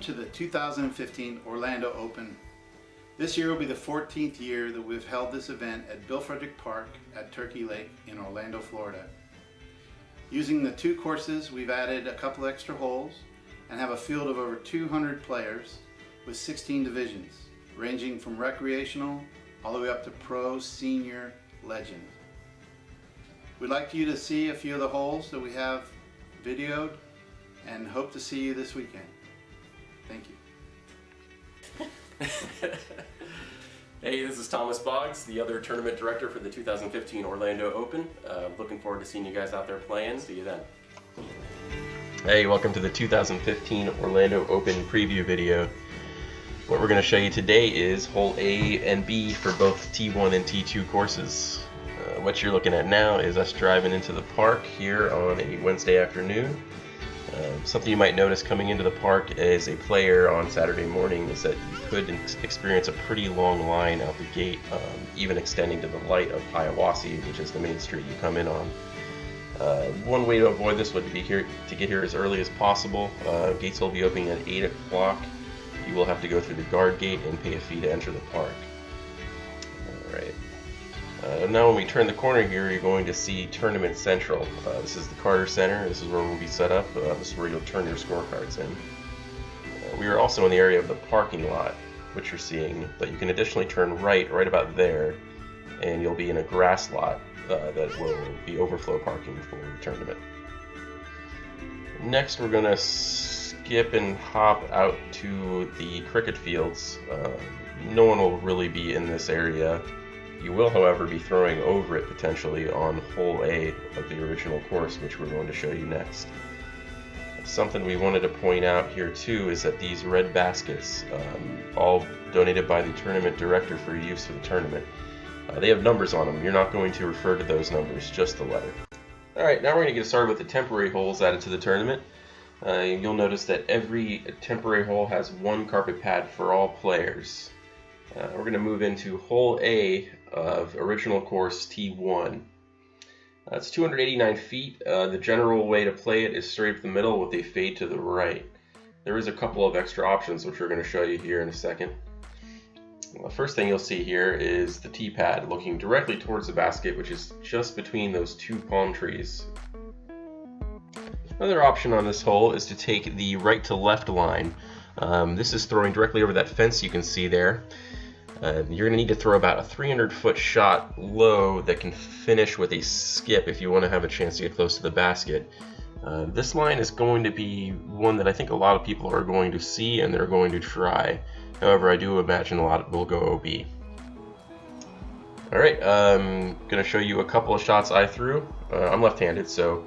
to the 2015 Orlando Open. This year will be the 14th year that we've held this event at Bill Frederick Park at Turkey Lake in Orlando, Florida. Using the two courses, we've added a couple extra holes and have a field of over 200 players with 16 divisions, ranging from recreational all the way up to pro, senior, legend. We'd like you to see a few of the holes that we have videoed and hope to see you this weekend. Thank you. Hey, this is Thomas Boggs, the other tournament director for the 2015 Orlando Open. Looking forward to seeing you guys out there playing. See you then. Hey, welcome to the 2015 Orlando Open preview video. What we're going to show you today is hole A and B for both T1 and T2 courses. What you're looking at now is us driving into the park here on a Wednesday afternoon. Something you might notice coming into the park as a player on Saturday morning is that you could experience a pretty long line out the gate, even extending to the light of Hiawassee, which is the main street you come in on. One way to avoid this would be to get here as early as possible. Gates will be opening at 8 o'clock. You will have to go through the guard gate and pay a fee to enter the park. Alright. Now when we turn the corner here, you're going to see Tournament Central. This is the Carter Center. This is where we'll be set up. This is where you'll turn your scorecards in. We are also in the area of the parking lot, which you're seeing, but you can additionally turn right about there, and you'll be in a grass lot that will be overflow parking for the tournament. Next, we're going to skip and hop out to the cricket fields. No one will really be in this area. You will, however, be throwing over it potentially on hole A of the original course, which we're going to show you next. Something we wanted to point out here too is that these red baskets, all donated by the tournament director for use for the tournament, they have numbers on them. You're not going to refer to those numbers, just the letter. Alright, now we're going to get started with the temporary holes added to the tournament. You'll notice that every temporary hole has one carpet pad for all players. We're going to move into hole A of original course T1. It's 289 feet. The general way to play it is straight up the middle with a fade to the right. There is a couple of extra options which we're going to show you here in a second. The first thing you'll see here is the tee pad looking directly towards the basket, which is just between those two palm trees. Another option on this hole is to take the right to left line. This is throwing directly over that fence you can see there. You're going to need to throw about a 300-foot shot low that can finish with a skip if you want to have a chance to get close to the basket. This line is going to be one that I think a lot of people are going to see and they're going to try. However, I do imagine a lot will go OB. Alright, I'm going to show you a couple of shots I threw. I'm left-handed, so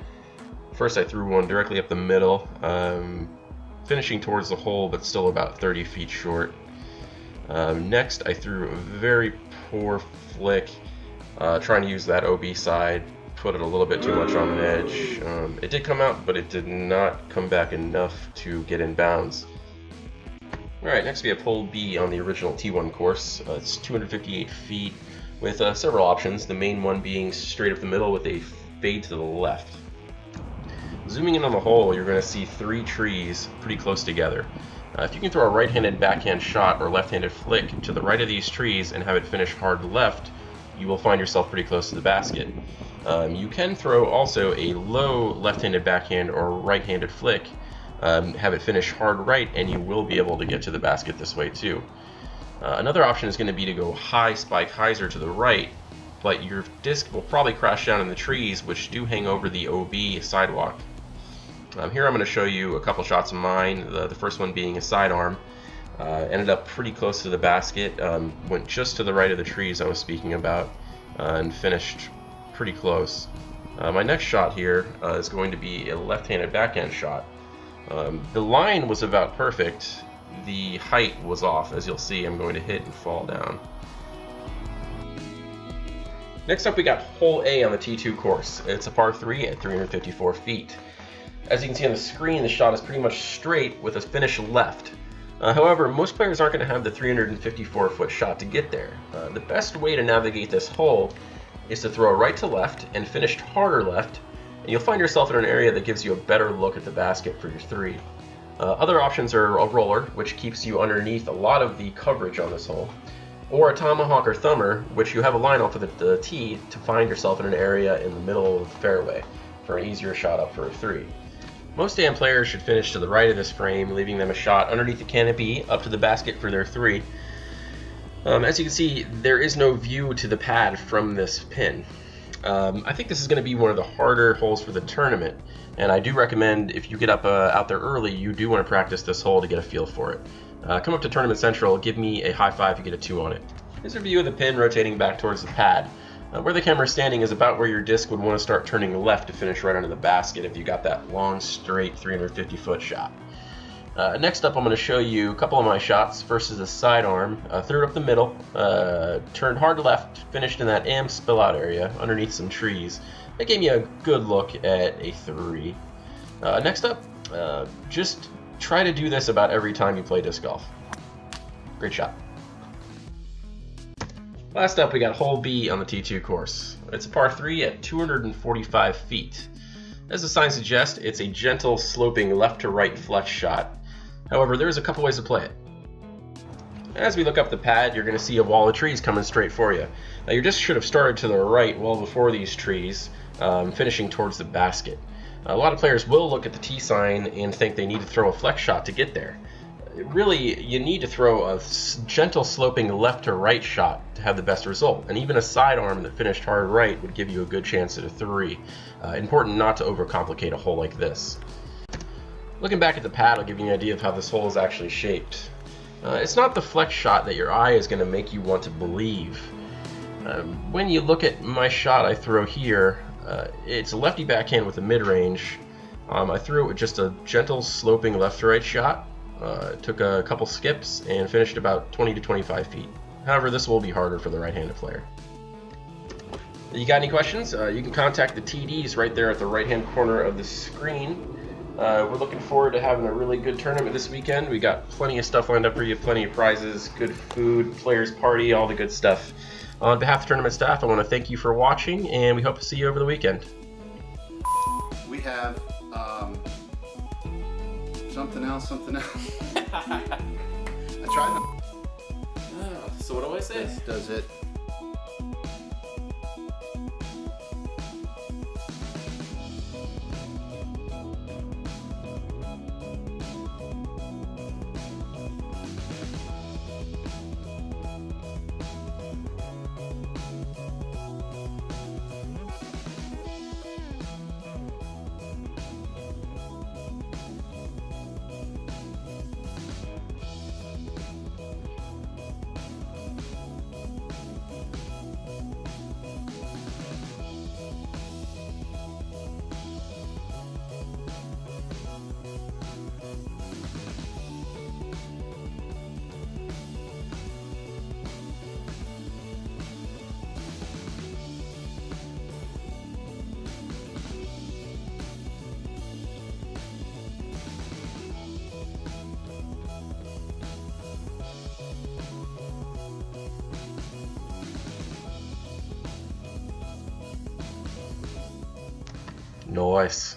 first I threw one directly up the middle, finishing towards the hole but still about 30 feet short. Next, I threw a very poor flick, trying to use that OB side, put it a little bit too much on the edge. It did come out, but it did not come back enough to get in bounds. Alright, next we have hole B on the original T1 course. It's 258 feet with several options, the main one being straight up the middle with a fade to the left. Zooming in on the hole, you're going to see three trees pretty close together. If you can throw a right-handed backhand shot or left-handed flick to the right of these trees and have it finish hard left, you will find yourself pretty close to the basket. You can throw also a low left-handed backhand or right-handed flick, have it finish hard right, and you will be able to get to the basket this way too. Another option is going to be to go high spike hyzer to the right, but your disc will probably crash down in the trees, which do hang over the OB sidewalk. Here I'm going to show you a couple shots of mine, the first one being a sidearm. Ended up pretty close to the basket, went just to the right of the trees I was speaking about, and finished pretty close. My next shot here is going to be a left-handed backhand shot. The line was about perfect, the height was off. As you'll see, I'm going to hit and fall down. Next up we got hole A on the T2 course. It's a par 3 at 354 feet. As you can see on the screen, the shot is pretty much straight with a finish left. However, most players aren't going to have the 354-foot shot to get there. The best way to navigate this hole is to throw right to left and finish harder left, and you'll find yourself in an area that gives you a better look at the basket for your three. Other options are a roller, which keeps you underneath a lot of the coverage on this hole, or a tomahawk or thumber, which you have a line off of the tee to find yourself in an area in the middle of the fairway for an easier shot up for a 3. Most AM players should finish to the right of this frame, leaving them a shot underneath the canopy up to the basket for their 3. As you can see, there is no view to the pad from this pin. I think this is going to be one of the harder holes for the tournament, and I do recommend if you get up out there early, you do want to practice this hole to get a feel for it. Come up to Tournament Central, give me a high five if you get a 2 on it. Here's a view of the pin rotating back towards the pad. Where the camera is standing is about where your disc would want to start turning left to finish right under the basket if you got that long, straight 350-foot shot. Next up, I'm going to show you a couple of my shots. First is a sidearm, threw it up the middle, turned hard left, finished in that AM spill-out area underneath some trees. That gave me a good look at a 3. Next up, just try to do this about every time you play disc golf. Great shot. Last up, we got hole B on the T2 course. It's a par 3 at 245 feet. As the sign suggests, it's a gentle, sloping left to right flex shot. However, there's a couple ways to play it. As we look up the pad, you're going to see a wall of trees coming straight for you. Now, your disc should have started to the right well before these trees, finishing towards the basket. A lot of players will look at the T sign and think they need to throw a flex shot to get there. Really, you need to throw a gentle sloping left to right shot to have the best result, and even a sidearm that finished hard right would give you a good chance at a 3. Important not to overcomplicate a hole like this. Looking back at the pad, I'll give you an idea of how this hole is actually shaped. It's not the flex shot that your eye is going to make you want to believe. When you look at my shot I throw here, it's a lefty backhand with a mid-range. I threw it with just a gentle sloping left to right shot. Took a couple skips and finished about 20 to 25 feet. However, this will be harder for the right-handed player. You got any questions? You can contact the TDs right there at the right-hand corner of the screen. We're looking forward to having a really good tournament this weekend. We got plenty of stuff lined up for you, plenty of prizes, good food, players party, all the good stuff. On behalf of the tournament staff, I want to thank you for watching, and we hope to see you over the weekend. We have something else. I tried. So what do I say? This does it. Nice.